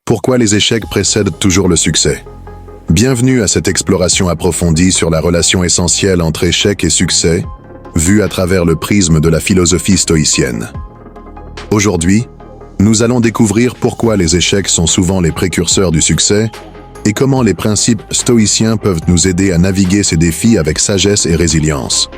Pourquoi les échecs précèdent toujours le succès? Bienvenue à cette exploration approfondie sur la relation essentielle entre échec et succès, vue à travers le prisme de la philosophie stoïcienne. Aujourd'hui, nous allons découvrir pourquoi les échecs sont souvent les précurseurs du succès et comment les principes stoïciens peuvent nous aider à naviguer ces défis avec sagesse et résilience.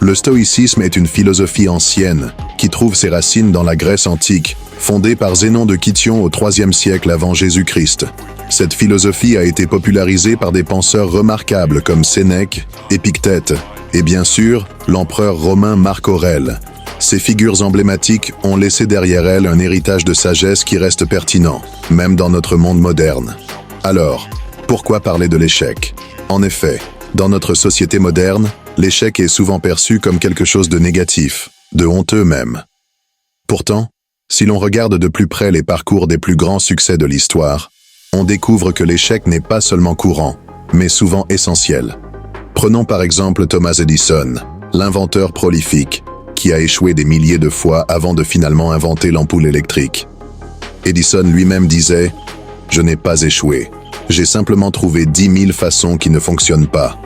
Le stoïcisme est une philosophie ancienne qui trouve ses racines dans la Grèce antique, fondée par Zénon de Kition au IIIe siècle avant Jésus-Christ. Cette philosophie a été popularisée par des penseurs remarquables comme Sénèque, Épictète et bien sûr l'empereur romain Marc Aurèle. Ces figures emblématiques ont laissé derrière elles un héritage de sagesse qui reste pertinent, même dans notre monde moderne. Alors, pourquoi parler de l'échec? En effet, dans notre société moderne, l'échec est souvent perçu comme quelque chose de négatif, de honteux même. Pourtant, si l'on regarde de plus près les parcours des plus grands succès de l'histoire, on découvre que l'échec n'est pas seulement courant, mais souvent essentiel. Prenons par exemple Thomas Edison, l'inventeur prolifique, qui a échoué des milliers de fois avant de finalement inventer l'ampoule électrique. Edison lui-même disait « Je n'ai pas échoué, j'ai simplement trouvé 10 000 façons qui ne fonctionnent pas ».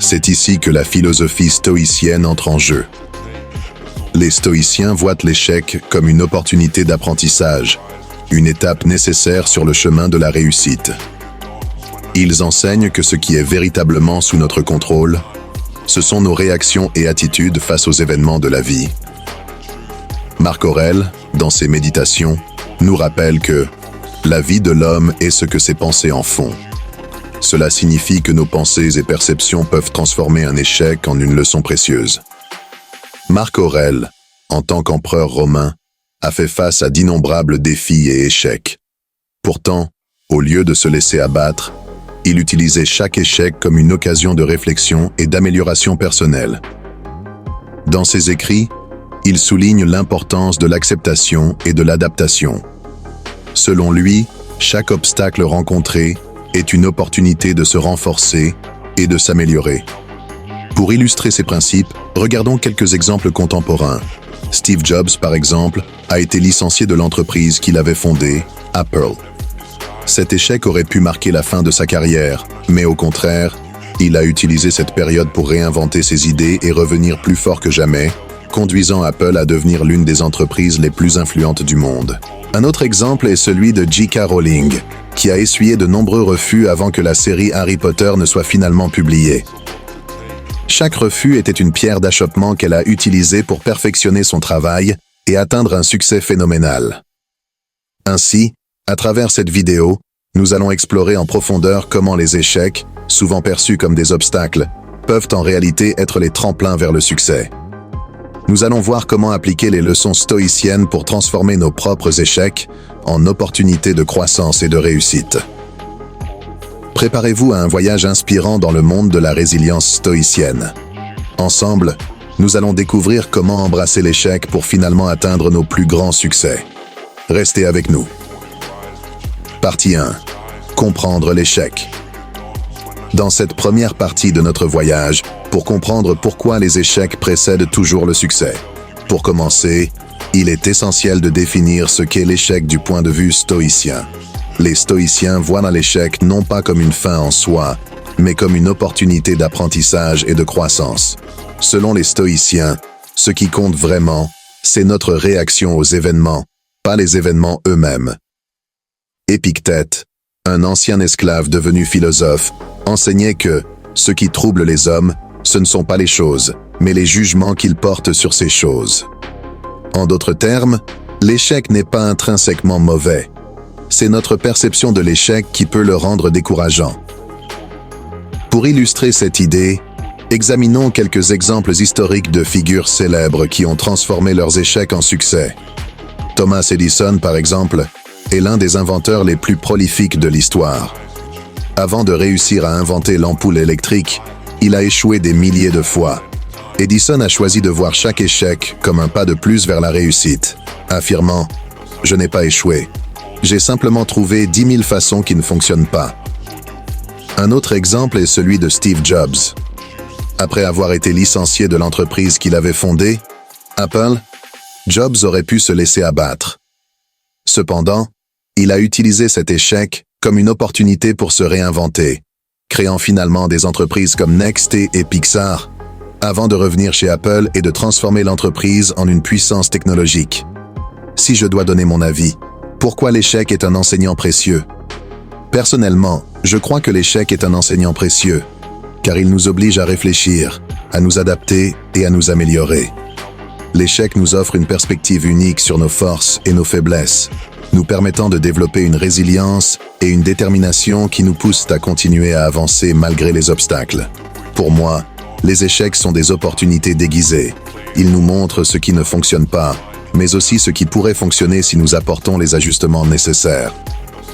C'est ici que la philosophie stoïcienne entre en jeu. Les stoïciens voient l'échec comme une opportunité d'apprentissage, une étape nécessaire sur le chemin de la réussite. Ils enseignent que ce qui est véritablement sous notre contrôle, ce sont nos réactions et attitudes face aux événements de la vie. Marc Aurèle, dans ses méditations, nous rappelle que la vie de l'homme est ce que ses pensées en font. Cela signifie que nos pensées et perceptions peuvent transformer un échec en une leçon précieuse. Marc Aurèle, en tant qu'empereur romain, a fait face à d'innombrables défis et échecs. Pourtant, au lieu de se laisser abattre, il utilisait chaque échec comme une occasion de réflexion et d'amélioration personnelle. Dans ses écrits, il souligne l'importance de l'acceptation et de l'adaptation. Selon lui, chaque obstacle rencontré est une opportunité de se renforcer et de s'améliorer. Pour illustrer ces principes, regardons quelques exemples contemporains. Steve Jobs, par exemple, a été licencié de l'entreprise qu'il avait fondée, Apple. Cet échec aurait pu marquer la fin de sa carrière, mais au contraire, il a utilisé cette période pour réinventer ses idées et revenir plus fort que jamais, conduisant Apple à devenir l'une des entreprises les plus influentes du monde. Un autre exemple est celui de J.K. Rowling, qui a essuyé de nombreux refus avant que la série Harry Potter ne soit finalement publiée. Chaque refus était une pierre d'achoppement qu'elle a utilisée pour perfectionner son travail et atteindre un succès phénoménal. Ainsi, à travers cette vidéo, nous allons explorer en profondeur comment les échecs, souvent perçus comme des obstacles, peuvent en réalité être les tremplins vers le succès. Nous allons voir comment appliquer les leçons stoïciennes pour transformer nos propres échecs en opportunités de croissance et de réussite. Préparez-vous à un voyage inspirant dans le monde de la résilience stoïcienne. Ensemble, nous allons découvrir comment embrasser l'échec pour finalement atteindre nos plus grands succès. Restez avec nous. Partie 1. Comprendre l'échec. Dans cette première partie de notre voyage, pour comprendre pourquoi les échecs précèdent toujours le succès. Pour commencer, il est essentiel de définir ce qu'est l'échec du point de vue stoïcien. Les stoïciens voient l'échec non pas comme une fin en soi, mais comme une opportunité d'apprentissage et de croissance. Selon les stoïciens, ce qui compte vraiment, c'est notre réaction aux événements, pas les événements eux-mêmes. Épictète, un ancien esclave devenu philosophe, enseignait que ce qui trouble les hommes, ce ne sont pas les choses, mais les jugements qu'ils portent sur ces choses. En d'autres termes, l'échec n'est pas intrinsèquement mauvais. C'est notre perception de l'échec qui peut le rendre décourageant. Pour illustrer cette idée, examinons quelques exemples historiques de figures célèbres qui ont transformé leurs échecs en succès. Thomas Edison, par exemple, est l'un des inventeurs les plus prolifiques de l'histoire. Avant de réussir à inventer l'ampoule électrique, il a échoué des milliers de fois. Edison a choisi de voir chaque échec comme un pas de plus vers la réussite, affirmant « Je n'ai pas échoué. J'ai simplement trouvé 10 000 façons qui ne fonctionnent pas. » Un autre exemple est celui de Steve Jobs. Après avoir été licencié de l'entreprise qu'il avait fondée, Apple, Jobs aurait pu se laisser abattre. Cependant, Il a utilisé cet échec comme une opportunité pour se réinventer, créant finalement des entreprises comme Next et Pixar, avant de revenir chez Apple et de transformer l'entreprise en une puissance technologique. Si je dois donner mon avis, pourquoi l'échec est un enseignant précieux? Personnellement, je crois que l'échec est un enseignant précieux, car il nous oblige à réfléchir, à nous adapter et à nous améliorer. L'échec nous offre une perspective unique sur nos forces et nos faiblesses, nous permettant de développer une résilience et une détermination qui nous poussent à continuer à avancer malgré les obstacles. Pour moi, les échecs sont des opportunités déguisées. Ils nous montrent ce qui ne fonctionne pas, mais aussi ce qui pourrait fonctionner si nous apportons les ajustements nécessaires.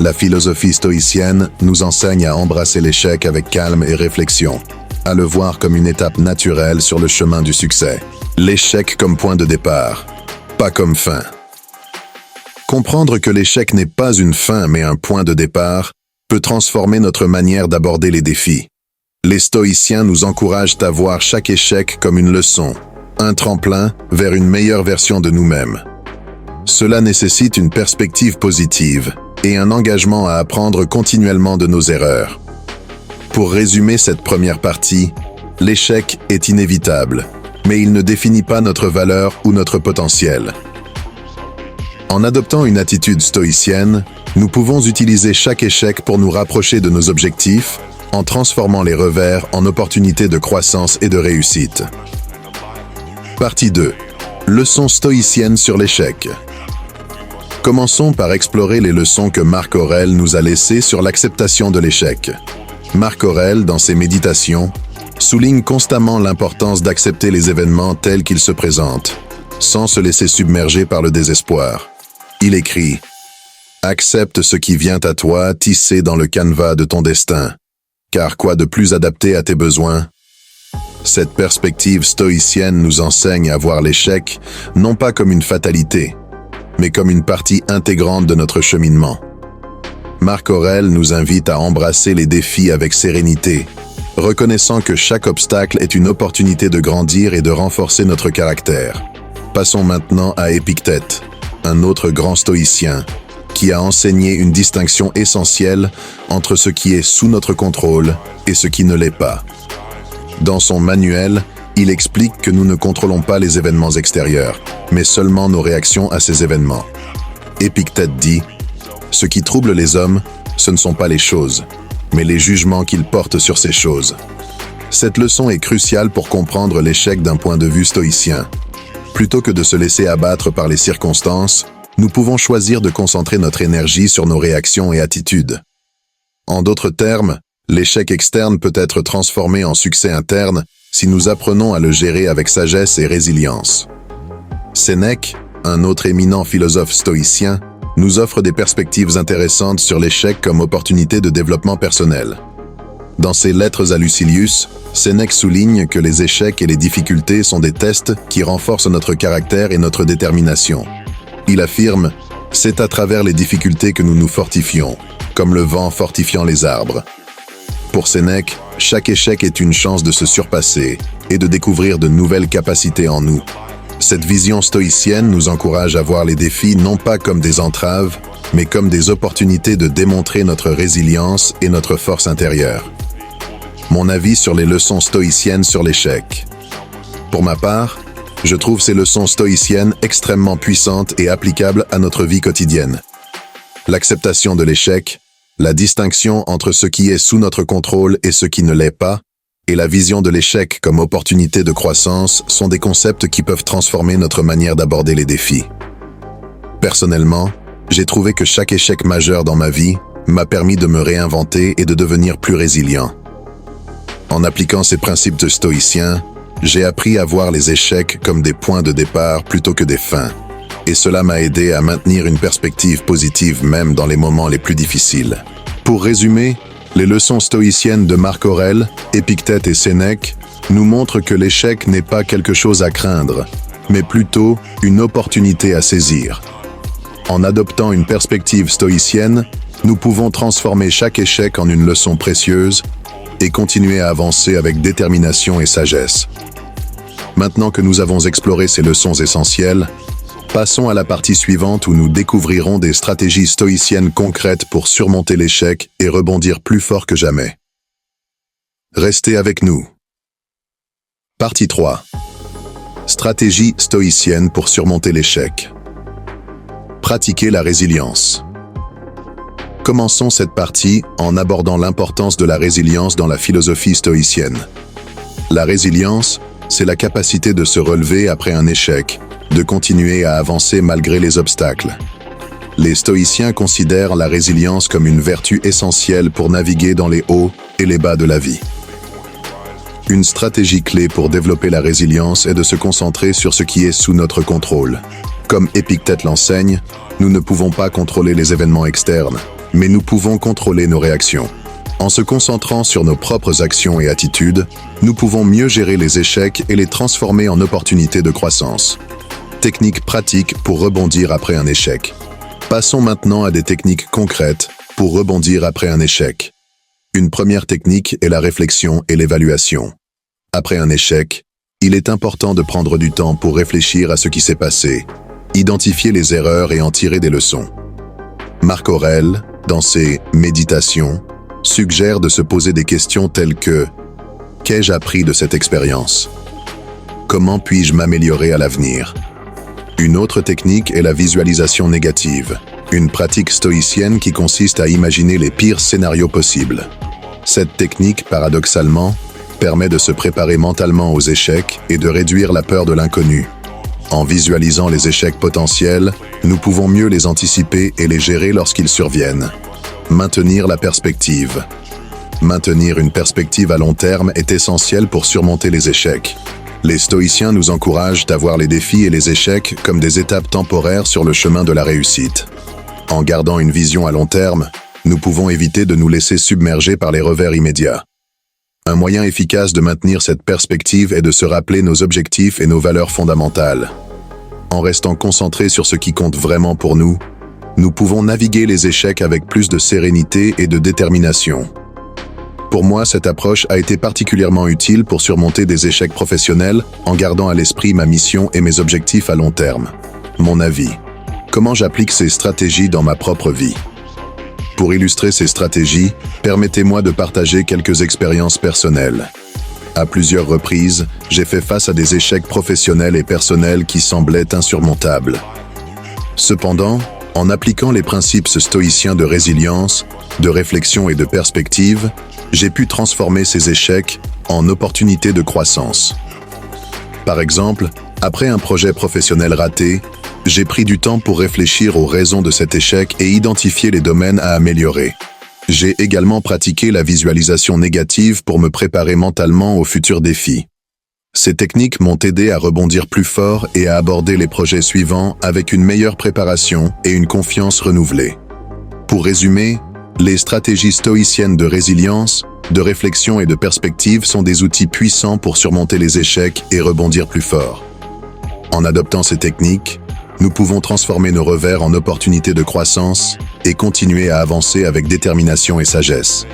La philosophie stoïcienne nous enseigne à embrasser l'échec avec calme et réflexion, à le voir comme une étape naturelle sur le chemin du succès. L'échec comme point de départ, pas comme fin. Comprendre que l'échec n'est pas une fin mais un point de départ peut transformer notre manière d'aborder les défis. Les stoïciens nous encouragent à voir chaque échec comme une leçon, un tremplin vers une meilleure version de nous-mêmes. Cela nécessite une perspective positive et un engagement à apprendre continuellement de nos erreurs. Pour résumer cette première partie, l'échec est inévitable, mais il ne définit pas notre valeur ou notre potentiel. En adoptant une attitude stoïcienne, nous pouvons utiliser chaque échec pour nous rapprocher de nos objectifs, en transformant les revers en opportunités de croissance et de réussite. Partie 2. Leçons stoïciennes sur l'échec. Commençons par explorer les leçons que Marc Aurèle nous a laissées sur l'acceptation de l'échec. Marc Aurèle, dans ses méditations, souligne constamment l'importance d'accepter les événements tels qu'ils se présentent, sans se laisser submerger par le désespoir. Il écrit « Accepte ce qui vient à toi tissé dans le canevas de ton destin, car quoi de plus adapté à tes besoins ?» Cette perspective stoïcienne nous enseigne à voir l'échec non pas comme une fatalité, mais comme une partie intégrante de notre cheminement. Marc Aurèle nous invite à embrasser les défis avec sérénité, reconnaissant que chaque obstacle est une opportunité de grandir et de renforcer notre caractère. Passons maintenant à Épictète, un autre grand stoïcien, qui a enseigné une distinction essentielle entre ce qui est sous notre contrôle et ce qui ne l'est pas. Dans son manuel, il explique que nous ne contrôlons pas les événements extérieurs, mais seulement nos réactions à ces événements. Épictète dit « Ce qui trouble les hommes, ce ne sont pas les choses, mais les jugements qu'ils portent sur ces choses. » Cette leçon est cruciale pour comprendre l'échec d'un point de vue stoïcien. Plutôt que de se laisser abattre par les circonstances, nous pouvons choisir de concentrer notre énergie sur nos réactions et attitudes. En d'autres termes, l'échec externe peut être transformé en succès interne si nous apprenons à le gérer avec sagesse et résilience. Sénèque, un autre éminent philosophe stoïcien, nous offre des perspectives intéressantes sur l'échec comme opportunité de développement personnel. Dans ses lettres à Lucilius, Sénèque souligne que les échecs et les difficultés sont des tests qui renforcent notre caractère et notre détermination. Il affirme « C'est à travers les difficultés que nous nous fortifions, comme le vent fortifiant les arbres. » Pour Sénèque, chaque échec est une chance de se surpasser et de découvrir de nouvelles capacités en nous. Cette vision stoïcienne nous encourage à voir les défis non pas comme des entraves, mais comme des opportunités de démontrer notre résilience et notre force intérieure. Mon avis sur les leçons stoïciennes sur l'échec. Pour ma part, je trouve ces leçons stoïciennes extrêmement puissantes et applicables à notre vie quotidienne. L'acceptation de l'échec, la distinction entre ce qui est sous notre contrôle et ce qui ne l'est pas, et la vision de l'échec comme opportunité de croissance sont des concepts qui peuvent transformer notre manière d'aborder les défis. Personnellement, j'ai trouvé que chaque échec majeur dans ma vie m'a permis de me réinventer et de devenir plus résilient. En appliquant ces principes de stoïciens, j'ai appris à voir les échecs comme des points de départ plutôt que des fins, et cela m'a aidé à maintenir une perspective positive même dans les moments les plus difficiles. Pour résumer, les leçons stoïciennes de Marc Aurèle, Épictète et Sénèque nous montrent que l'échec n'est pas quelque chose à craindre, mais plutôt une opportunité à saisir. En adoptant une perspective stoïcienne, nous pouvons transformer chaque échec en une leçon précieuse et continuer à avancer avec détermination et sagesse. Maintenant que nous avons exploré ces leçons essentielles, Passons à la partie suivante où nous découvrirons des stratégies stoïciennes concrètes pour surmonter l'échec et rebondir plus fort que jamais. Restez avec nous. Partie 3. Stratégie stoïcienne pour surmonter l'échec. Pratiquer la résilience. Commençons cette partie en abordant l'importance de la résilience dans la philosophie stoïcienne. La résilience, c'est la capacité de se relever après un échec, de continuer à avancer malgré les obstacles. Les stoïciens considèrent la résilience comme une vertu essentielle pour naviguer dans les hauts et les bas de la vie. Une stratégie clé pour développer la résilience est de se concentrer sur ce qui est sous notre contrôle. Comme Épictète l'enseigne, nous ne pouvons pas contrôler les événements externes, mais nous pouvons contrôler nos réactions. En se concentrant sur nos propres actions et attitudes, nous pouvons mieux gérer les échecs et les transformer en opportunités de croissance. Techniques pratiques pour rebondir après un échec. Passons maintenant à des techniques concrètes pour rebondir après un échec. Une première technique est la réflexion et l'évaluation. Après un échec, il est important de prendre du temps pour réfléchir à ce qui s'est passé, identifier les erreurs et en tirer des leçons. Marc Aurèle, dans ses « Méditations », suggère de se poser des questions telles que « Qu'ai-je appris de cette expérience ? Comment puis-je m'améliorer à l'avenir ?» Une autre technique est la visualisation négative, une pratique stoïcienne qui consiste à imaginer les pires scénarios possibles. Cette technique, paradoxalement, permet de se préparer mentalement aux échecs et de réduire la peur de l'inconnu. En visualisant les échecs potentiels, nous pouvons mieux les anticiper et les gérer lorsqu'ils surviennent. Maintenir la perspective. Maintenir une perspective à long terme est essentiel pour surmonter les échecs. Les stoïciens nous encouragent à voir les défis et les échecs comme des étapes temporaires sur le chemin de la réussite. En gardant une vision à long terme, nous pouvons éviter de nous laisser submerger par les revers immédiats. Un moyen efficace de maintenir cette perspective est de se rappeler nos objectifs et nos valeurs fondamentales. En restant concentrés sur ce qui compte vraiment pour nous, nous pouvons naviguer les échecs avec plus de sérénité et de détermination. Pour moi, cette approche a été particulièrement utile pour surmonter des échecs professionnels en gardant à l'esprit ma mission et mes objectifs à long terme. Mon avis. Comment j'applique ces stratégies dans ma propre vie? Pour illustrer ces stratégies, permettez-moi de partager quelques expériences personnelles. À plusieurs reprises, j'ai fait face à des échecs professionnels et personnels qui semblaient insurmontables. Cependant, en appliquant les principes stoïciens de résilience, de réflexion et de perspective, j'ai pu transformer ces échecs en opportunités de croissance. Par exemple, après un projet professionnel raté, j'ai pris du temps pour réfléchir aux raisons de cet échec et identifier les domaines à améliorer. J'ai également pratiqué la visualisation négative pour me préparer mentalement aux futurs défis. Ces techniques m'ont aidé à rebondir plus fort et à aborder les projets suivants avec une meilleure préparation et une confiance renouvelée. Pour résumer, les stratégies stoïciennes de résilience, de réflexion et de perspective sont des outils puissants pour surmonter les échecs et rebondir plus fort. En adoptant ces techniques, nous pouvons transformer nos revers en opportunités de croissance et continuer à avancer avec détermination et sagesse.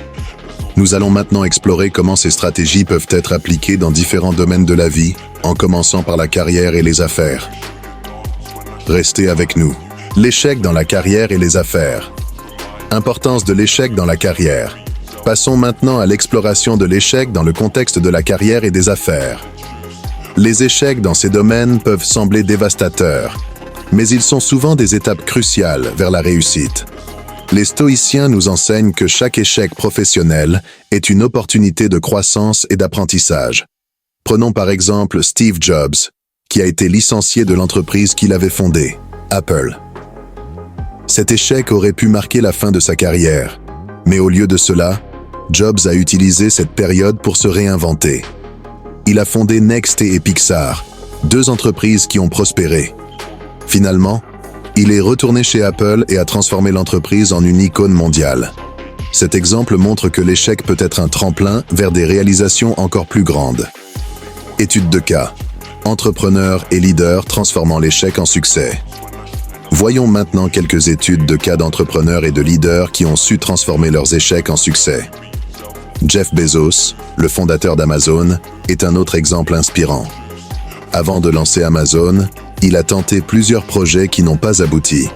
Nous allons maintenant explorer comment ces stratégies peuvent être appliquées dans différents domaines de la vie, en commençant par la carrière et les affaires. Restez avec nous. L'échec dans la carrière et les affaires. Importance de l'échec dans la carrière. Passons maintenant à l'exploration de l'échec dans le contexte de la carrière et des affaires. Les échecs dans ces domaines peuvent sembler dévastateurs, mais ils sont souvent des étapes cruciales vers la réussite. Les stoïciens nous enseignent que chaque échec professionnel est une opportunité de croissance et d'apprentissage. Prenons par exemple Steve Jobs, qui a été licencié de l'entreprise qu'il avait fondée, Apple. Cet échec aurait pu marquer la fin de sa carrière, mais au lieu de cela, Jobs a utilisé cette période pour se réinventer. Il a fondé Next et Pixar, deux entreprises qui ont prospéré. Finalement, il est retourné chez Apple et a transformé l'entreprise en une icône mondiale. Cet exemple montre que l'échec peut être un tremplin vers des réalisations encore plus grandes. Étude de cas. Entrepreneurs et leaders transformant l'échec en succès. Voyons maintenant quelques études de cas d'entrepreneurs et de leaders qui ont su transformer leurs échecs en succès. Jeff Bezos, le fondateur d'Amazon, est un autre exemple inspirant. Avant de lancer Amazon, Il a tenté plusieurs projets qui n'ont pas abouti.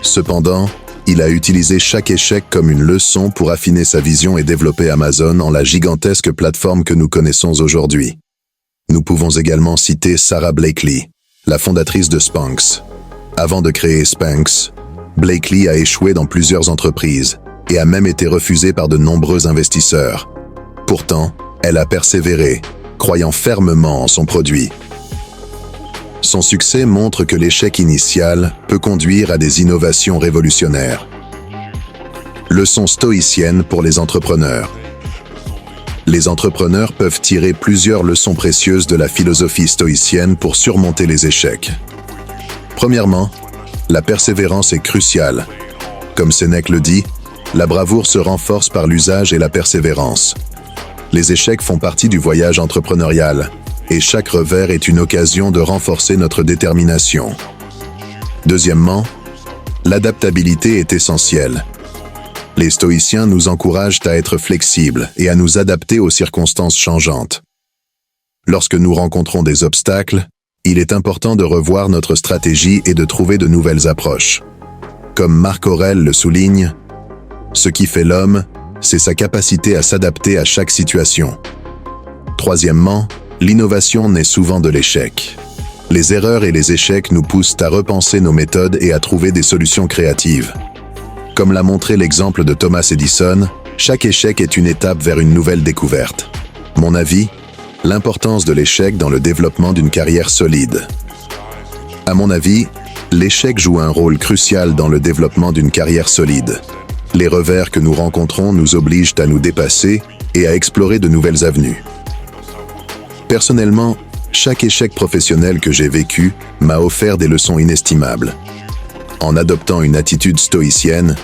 Cependant, il a utilisé chaque échec comme une leçon pour affiner sa vision et développer Amazon en la gigantesque plateforme que nous connaissons aujourd'hui. Nous pouvons également citer Sara Blakely, la fondatrice de Spanx. Avant de créer Spanx, Blakely a échoué dans plusieurs entreprises et a même été refusée par de nombreux investisseurs. Pourtant, elle a persévéré, croyant fermement en son produit. Son succès montre que l'échec initial peut conduire à des innovations révolutionnaires. Leçon stoïcienne pour les entrepreneurs. Les entrepreneurs peuvent tirer plusieurs leçons précieuses de la philosophie stoïcienne pour surmonter les échecs. Premièrement, la persévérance est cruciale. Comme Sénèque le dit, la bravoure se renforce par l'usage et la persévérance. Les échecs font partie du voyage entrepreneurial, et chaque revers est une occasion de renforcer notre détermination. Deuxièmement, l'adaptabilité est essentielle. Les stoïciens nous encouragent à être flexibles et à nous adapter aux circonstances changeantes. Lorsque nous rencontrons des obstacles, il est important de revoir notre stratégie et de trouver de nouvelles approches. Comme Marc Aurèle le souligne, « Ce qui fait l'homme, c'est sa capacité à s'adapter à chaque situation. » Troisièmement, l'innovation naît souvent de l'échec. Les erreurs et les échecs nous poussent à repenser nos méthodes et à trouver des solutions créatives. Comme l'a montré l'exemple de Thomas Edison, chaque échec est une étape vers une nouvelle découverte. Mon avis, l'importance de l'échec dans le développement d'une carrière solide. À mon avis, l'échec joue un rôle crucial dans le développement d'une carrière solide. Les revers que nous rencontrons nous obligent à nous dépasser et à explorer de nouvelles avenues. Personnellement, chaque échec professionnel que j'ai vécu m'a offert des leçons inestimables. En adoptant une attitude stoïcienne,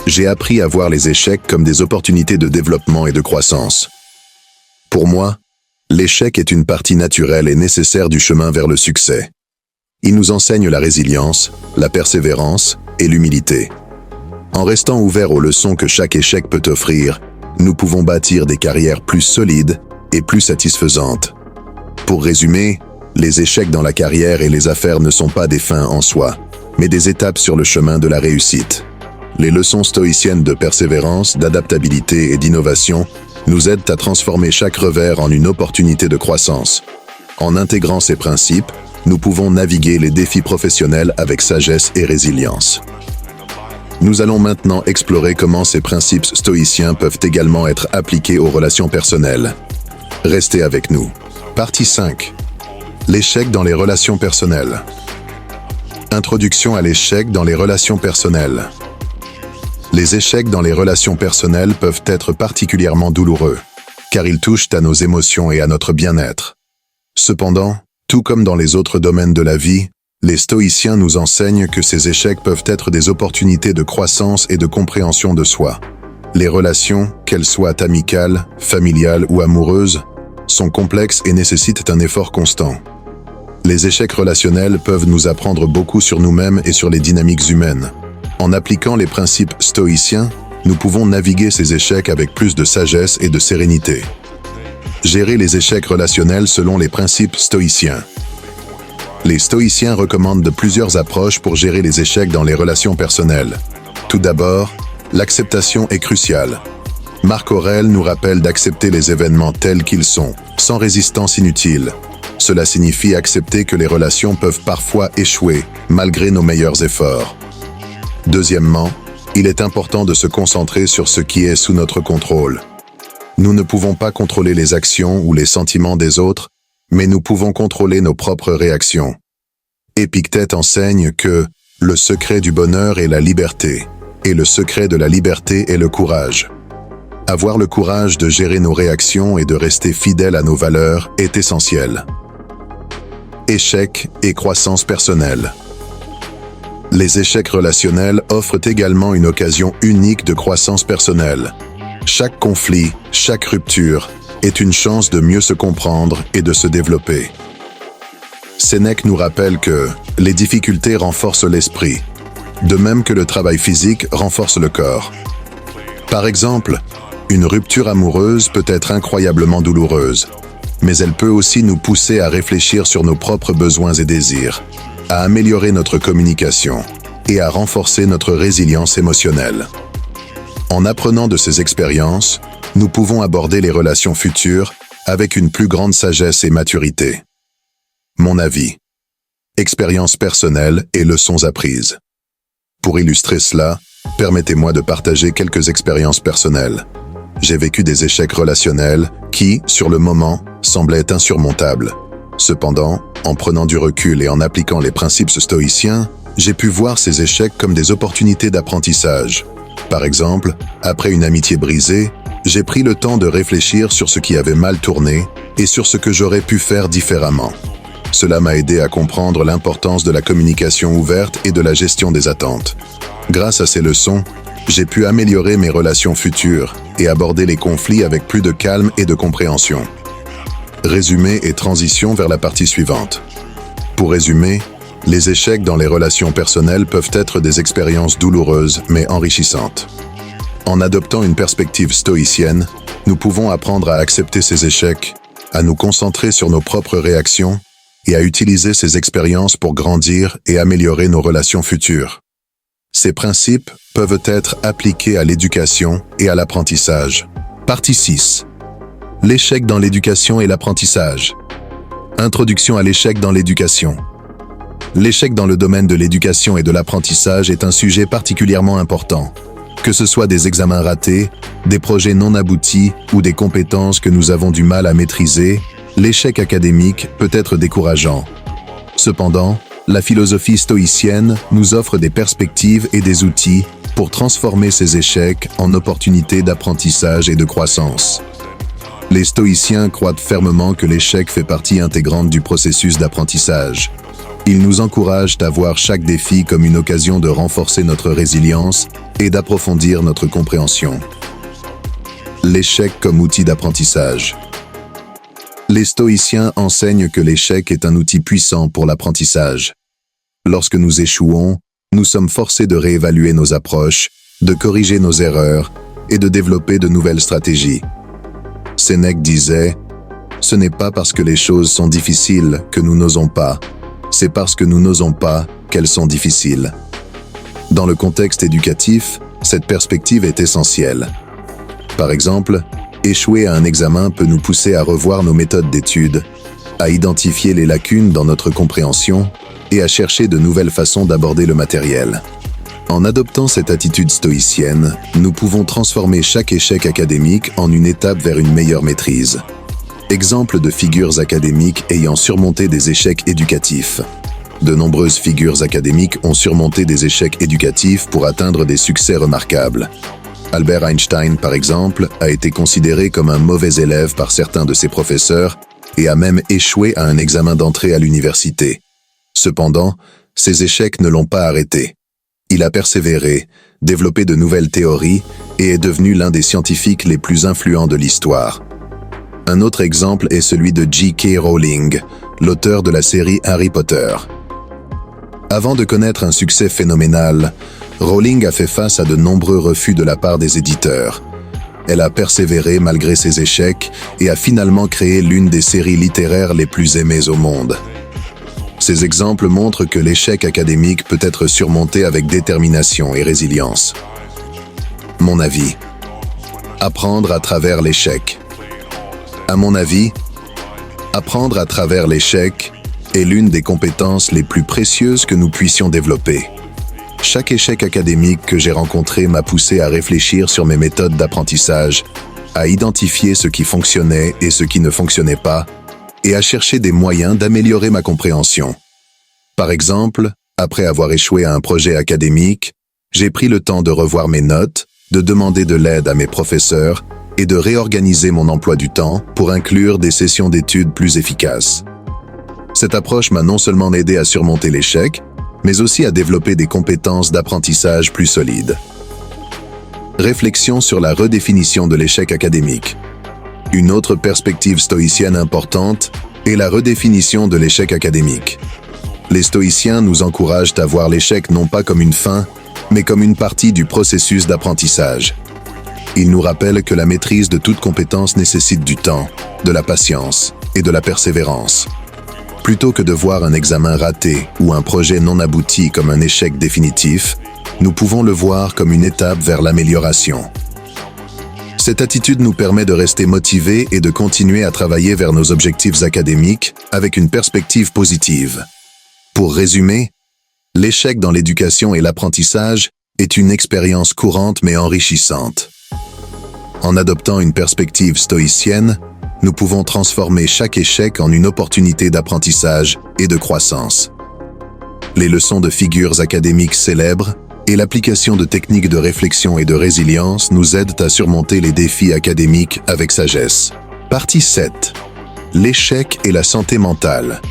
j'ai appris à voir les échecs comme des opportunités de développement et de croissance. Pour moi, l'échec est une partie naturelle et nécessaire du chemin vers le succès. Il nous enseigne la résilience, la persévérance et l'humilité. En restant ouverts aux leçons que chaque échec peut offrir, nous pouvons bâtir des carrières plus solides et plus satisfaisantes. Pour résumer, les échecs dans la carrière et les affaires ne sont pas des fins en soi, mais des étapes sur le chemin de la réussite. Les leçons stoïciennes de persévérance, d'adaptabilité et d'innovation nous aident à transformer chaque revers en une opportunité de croissance. En intégrant ces principes, nous pouvons naviguer les défis professionnels avec sagesse et résilience. Nous allons maintenant explorer comment ces principes stoïciens peuvent également être appliqués aux relations personnelles. Restez avec nous. Partie 5. L'échec dans les relations personnelles. Introduction à l'échec dans les relations personnelles. Les échecs dans les relations personnelles peuvent être particulièrement douloureux, car ils touchent à nos émotions et à notre bien-être. Cependant, tout comme dans les autres domaines de la vie, les stoïciens nous enseignent que ces échecs peuvent être des opportunités de croissance et de compréhension de soi. Les relations, qu'elles soient amicales, familiales ou amoureuses, sont complexes et nécessitent un effort constant. Les échecs relationnels peuvent nous apprendre beaucoup sur nous-mêmes et sur les dynamiques humaines. En appliquant les principes stoïciens, nous pouvons naviguer ces échecs avec plus de sagesse et de sérénité. Gérer les échecs relationnels selon les principes stoïciens. Les stoïciens recommandent de plusieurs approches pour gérer les échecs dans les relations personnelles. Tout d'abord, l'acceptation est cruciale. Marc Aurèle nous rappelle d'accepter les événements tels qu'ils sont, sans résistance inutile. Cela signifie accepter que les relations peuvent parfois échouer, malgré nos meilleurs efforts. Deuxièmement, il est important de se concentrer sur ce qui est sous notre contrôle. Nous ne pouvons pas contrôler les actions ou les sentiments des autres, mais nous pouvons contrôler nos propres réactions. Épictète enseigne que le secret du bonheur est la liberté, et le secret de la liberté est le courage. Avoir le courage de gérer nos réactions et de rester fidèles à nos valeurs est essentiel. Échecs et croissance personnelle. Les échecs relationnels offrent également une occasion unique de croissance personnelle. Chaque conflit, chaque rupture est une chance de mieux se comprendre et de se développer. Sénèque nous rappelle que les difficultés renforcent l'esprit, de même que le travail physique renforce le corps. Par exemple, une rupture amoureuse peut être incroyablement douloureuse, mais elle peut aussi nous pousser à réfléchir sur nos propres besoins et désirs. à améliorer notre communication et à renforcer notre résilience émotionnelle. En apprenant de ces expériences, nous pouvons aborder les relations futures avec une plus grande sagesse et maturité. Mon avis. Expériences personnelles et leçons apprises. Pour illustrer cela, permettez-moi de partager quelques expériences personnelles. J'ai vécu des échecs relationnels qui, sur le moment, semblaient insurmontables. Cependant, en prenant du recul et en appliquant les principes stoïciens, j'ai pu voir ces échecs comme des opportunités d'apprentissage. Par exemple, après une amitié brisée, j'ai pris le temps de réfléchir sur ce qui avait mal tourné et sur ce que j'aurais pu faire différemment. Cela m'a aidé à comprendre l'importance de la communication ouverte et de la gestion des attentes. Grâce à ces leçons, j'ai pu améliorer mes relations futures et aborder les conflits avec plus de calme et de compréhension. Résumé et transition vers la partie suivante. Pour résumer, les échecs dans les relations personnelles peuvent être des expériences douloureuses mais enrichissantes. En adoptant une perspective stoïcienne, nous pouvons apprendre à accepter ces échecs, à nous concentrer sur nos propres réactions et à utiliser ces expériences pour grandir et améliorer nos relations futures. Ces principes peuvent être appliqués à l'éducation et à l'apprentissage. Partie 6. L'échec dans l'éducation et l'apprentissage. Introduction à l'échec dans l'éducation. L'échec dans le domaine de l'éducation et de l'apprentissage est un sujet particulièrement important. Que ce soit des examens ratés, des projets non aboutis ou des compétences que nous avons du mal à maîtriser, l'échec académique peut être décourageant. Cependant, la philosophie stoïcienne nous offre des perspectives et des outils pour transformer ces échecs en opportunités d'apprentissage et de croissance. Les stoïciens croient fermement que l'échec fait partie intégrante du processus d'apprentissage. Ils nous encouragent à voir chaque défi comme une occasion de renforcer notre résilience et d'approfondir notre compréhension. L'échec comme outil d'apprentissage. Les stoïciens enseignent que l'échec est un outil puissant pour l'apprentissage. Lorsque nous échouons, nous sommes forcés de réévaluer nos approches, de corriger nos erreurs et de développer de nouvelles stratégies. Sénèque disait « Ce n'est pas parce que les choses sont difficiles que nous n'osons pas, c'est parce que nous n'osons pas qu'elles sont difficiles. » Dans le contexte éducatif, cette perspective est essentielle. Par exemple, échouer à un examen peut nous pousser à revoir nos méthodes d'étude, à identifier les lacunes dans notre compréhension et à chercher de nouvelles façons d'aborder le matériel. En adoptant cette attitude stoïcienne, nous pouvons transformer chaque échec académique en une étape vers une meilleure maîtrise. Exemple de figures académiques ayant surmonté des échecs éducatifs. De nombreuses figures académiques ont surmonté des échecs éducatifs pour atteindre des succès remarquables. Albert Einstein, par exemple, a été considéré comme un mauvais élève par certains de ses professeurs et a même échoué à un examen d'entrée à l'université. Cependant, ces échecs ne l'ont pas arrêté. Il a persévéré, développé de nouvelles théories et est devenu l'un des scientifiques les plus influents de l'histoire. Un autre exemple est celui de J.K. Rowling, l'auteur de la série Harry Potter. Avant de connaître un succès phénoménal, Rowling a fait face à de nombreux refus de la part des éditeurs. Elle a persévéré malgré ses échecs et a finalement créé l'une des séries littéraires les plus aimées au monde. Ces exemples montrent que l'échec académique peut être surmonté avec détermination et résilience. Mon avis. Apprendre à travers l'échec. À mon avis, apprendre à travers l'échec est l'une des compétences les plus précieuses que nous puissions développer. Chaque échec académique que j'ai rencontré m'a poussé à réfléchir sur mes méthodes d'apprentissage, à identifier ce qui fonctionnait et ce qui ne fonctionnait pas, et à chercher des moyens d'améliorer ma compréhension. Par exemple, après avoir échoué à un projet académique, j'ai pris le temps de revoir mes notes, de demander de l'aide à mes professeurs et de réorganiser mon emploi du temps pour inclure des sessions d'études plus efficaces. Cette approche m'a non seulement aidé à surmonter l'échec, mais aussi à développer des compétences d'apprentissage plus solides. Réflexion sur la redéfinition de l'échec académique. Une autre perspective stoïcienne importante est la redéfinition de l'échec académique. Les stoïciens nous encouragent à voir l'échec non pas comme une fin, mais comme une partie du processus d'apprentissage. Ils nous rappellent que la maîtrise de toute compétence nécessite du temps, de la patience et de la persévérance. Plutôt que de voir un examen raté ou un projet non abouti comme un échec définitif, nous pouvons le voir comme une étape vers l'amélioration. Cette attitude nous permet de rester motivés et de continuer à travailler vers nos objectifs académiques avec une perspective positive. Pour résumer, l'échec dans l'éducation et l'apprentissage est une expérience courante mais enrichissante. En adoptant une perspective stoïcienne, nous pouvons transformer chaque échec en une opportunité d'apprentissage et de croissance. Les leçons de figures académiques célèbres et l'application de techniques de réflexion et de résilience nous aident à surmonter les défis académiques avec sagesse. Partie 7. L'échec et la santé mentale.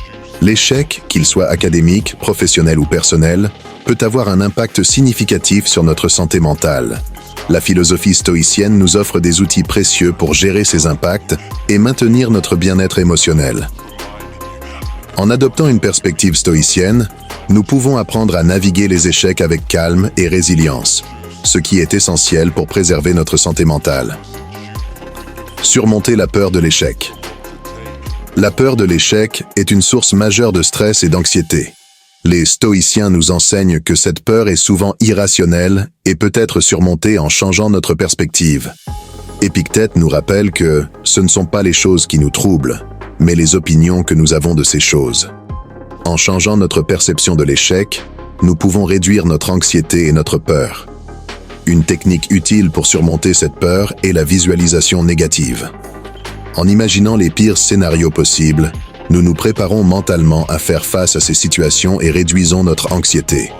L'échec, qu'il soit académique, professionnel ou personnel, peut avoir un impact significatif sur notre santé mentale. La philosophie stoïcienne nous offre des outils précieux pour gérer ces impacts et maintenir notre bien-être émotionnel. En adoptant une perspective stoïcienne, nous pouvons apprendre à naviguer les échecs avec calme et résilience, ce qui est essentiel pour préserver notre santé mentale. Surmonter la peur de l'échec. La peur de l'échec est une source majeure de stress et d'anxiété. Les stoïciens nous enseignent que cette peur est souvent irrationnelle et peut être surmontée en changeant notre perspective. Épictète nous rappelle que ce ne sont pas les choses qui nous troublent, mais les opinions que nous avons de ces choses. En changeant notre perception de l'échec, nous pouvons réduire notre anxiété et notre peur. Une technique utile pour surmonter cette peur est la visualisation négative. En imaginant les pires scénarios possibles, nous nous préparons mentalement à faire face à ces situations et réduisons notre anxiété.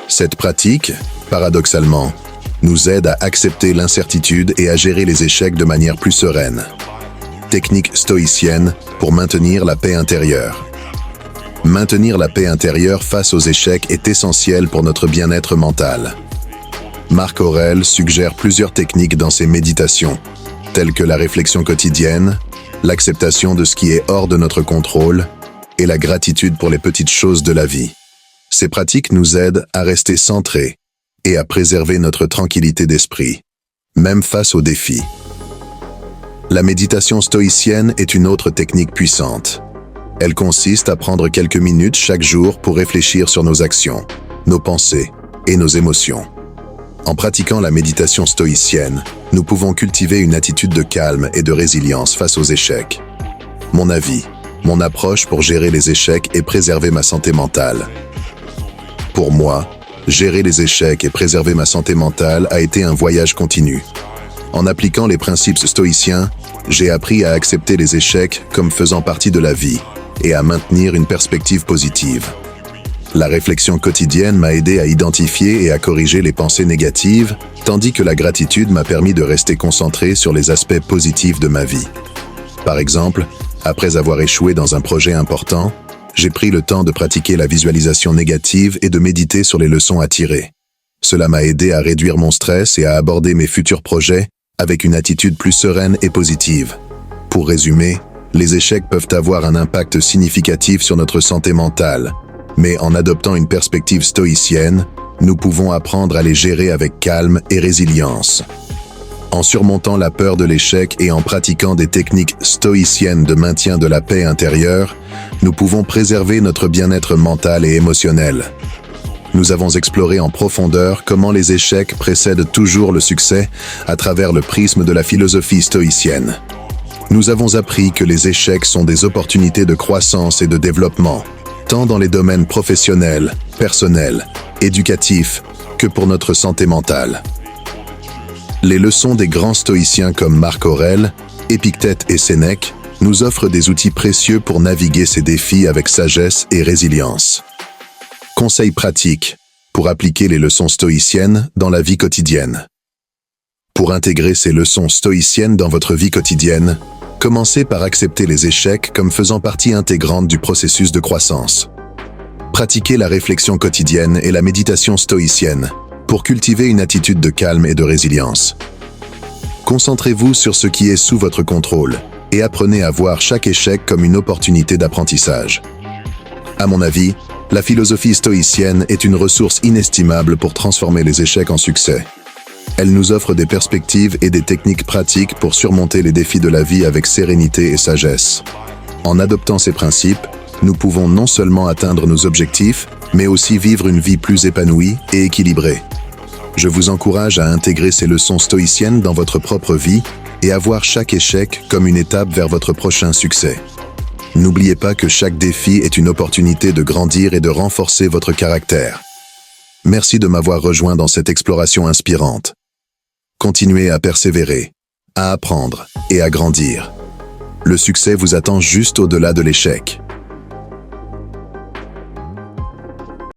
Cette pratique, paradoxalement, nous aide à accepter l'incertitude et à gérer les échecs de manière plus sereine. Technique stoïcienne pour maintenir la paix intérieure. Maintenir la paix intérieure face aux échecs est essentiel pour notre bien-être mental. Marc Aurèle suggère plusieurs techniques dans ses méditations, telles que la réflexion quotidienne, l'acceptation de ce qui est hors de notre contrôle et la gratitude pour les petites choses de la vie. Ces pratiques nous aident à rester centrés et à préserver notre tranquillité d'esprit, même face aux défis. La méditation stoïcienne est une autre technique puissante. Elle consiste à prendre quelques minutes chaque jour pour réfléchir sur nos actions, nos pensées et nos émotions. En pratiquant la méditation stoïcienne, nous pouvons cultiver une attitude de calme et de résilience face aux échecs. Mon avis, mon approche pour gérer les échecs et préserver ma santé mentale. Pour moi, gérer les échecs et préserver ma santé mentale a été un voyage continu. En appliquant les principes stoïciens, j'ai appris à accepter les échecs comme faisant partie de la vie et à maintenir une perspective positive. La réflexion quotidienne m'a aidé à identifier et à corriger les pensées négatives, tandis que la gratitude m'a permis de rester concentré sur les aspects positifs de ma vie. Par exemple, après avoir échoué dans un projet important, j'ai pris le temps de pratiquer la visualisation négative et de méditer sur les leçons à tirer. Cela m'a aidé à réduire mon stress et à aborder mes futurs projets avec une attitude plus sereine et positive. Pour résumer, les échecs peuvent avoir un impact significatif sur notre santé mentale, mais en adoptant une perspective stoïcienne, nous pouvons apprendre à les gérer avec calme et résilience. En surmontant la peur de l'échec et en pratiquant des techniques stoïciennes de maintien de la paix intérieure, nous pouvons préserver notre bien-être mental et émotionnel. Nous avons exploré en profondeur comment les échecs précèdent toujours le succès à travers le prisme de la philosophie stoïcienne. Nous avons appris que les échecs sont des opportunités de croissance et de développement, tant dans les domaines professionnels, personnels, éducatifs, que pour notre santé mentale. Les leçons des grands stoïciens comme Marc Aurèle, Épictète et Sénèque nous offrent des outils précieux pour naviguer ces défis avec sagesse et résilience. Conseils pratiques pour appliquer les leçons stoïciennes dans la vie quotidienne. Pour intégrer ces leçons stoïciennes dans votre vie quotidienne, commencez par accepter les échecs comme faisant partie intégrante du processus de croissance. Pratiquez la réflexion quotidienne et la méditation stoïcienne pour cultiver une attitude de calme et de résilience. Concentrez-vous sur ce qui est sous votre contrôle et apprenez à voir chaque échec comme une opportunité d'apprentissage. À mon avis, la philosophie stoïcienne est une ressource inestimable pour transformer les échecs en succès. Elle nous offre des perspectives et des techniques pratiques pour surmonter les défis de la vie avec sérénité et sagesse. En adoptant ces principes, nous pouvons non seulement atteindre nos objectifs, mais aussi vivre une vie plus épanouie et équilibrée. Je vous encourage à intégrer ces leçons stoïciennes dans votre propre vie et à voir chaque échec comme une étape vers votre prochain succès. N'oubliez pas que chaque défi est une opportunité de grandir et de renforcer votre caractère. Merci de m'avoir rejoint dans cette exploration inspirante. Continuez à persévérer, à apprendre et à grandir. Le succès vous attend juste au-delà de l'échec.